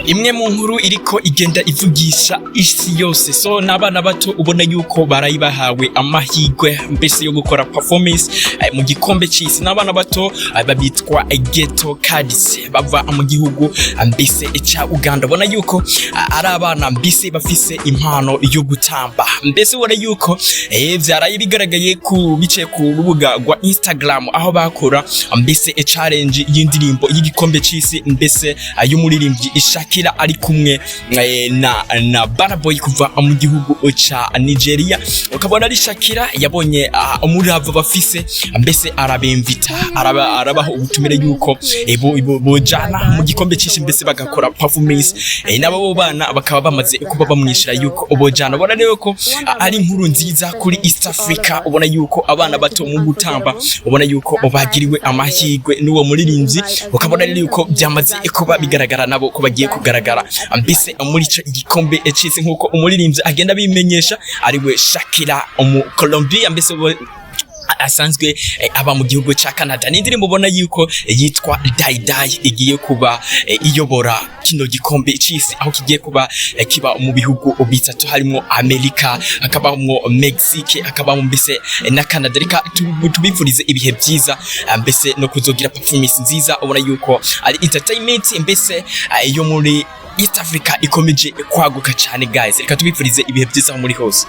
imwe mu nkuru iriko igenda ivugisha isi yose, so n'abana bato ubona yuko barayibahawe amahigwe mbese yo gukora performance mu gikombe cisi. N'abana bato babitwa ghetto kids bava mu gihugu mbese ca Uganda. Ubona yuko ari abana mbese bafise impano yo gutamba, mbese ubona yuko vyaraye bigaragaye ku bice ku rubuga rwa Instagram aho bakora mbese challenge y'indirimbo y'igikombe cisi, mbese y'umuririmbyi Shakira ari kumwe na Abana boy kuva mu gihugu ca Nigeria. Ukabona ari Shakira yabonye umurava bafise mbese arabemvita arabaho ubutumire yuko bojana mu gikombe cisi mbese bagakora performance, nabo bana bakaba bamaze kuba bamwishira yuko bojana. Ubona rero ko ari inkuru nziza kuri East Africa. Ubona yuko abana bato mu gutamba, ubona yuko bagiriwe amahigwe n'uwo muririmbyi. Ukabona rero yuko byamaze kuba bigaragara nabo ko bagiye kugaragara mbese muri ico igikombe cisi nkuko umuririmbyi agenda bimenyesha ariwe Shakira Colombia mbese asanzwe aba mu gihugu ca Canada. N'indirimbo ubona yuko yitwa Die Die igiye kuba iyobora kino gikombe cisi, aho kigiye kuba kiba mu bihugu bitatu harimo Amerika, hakabamwo Mexique, hakabamwo mbese na Canada. Reka tubifurize ibihe byiza mbese no kuzogira performance nziza. Ubona yuko ari entertainment mbese yo muri East Africa ikomeje kwaguka cyane guys. Reka tubifurize ibihe byiza muri hose.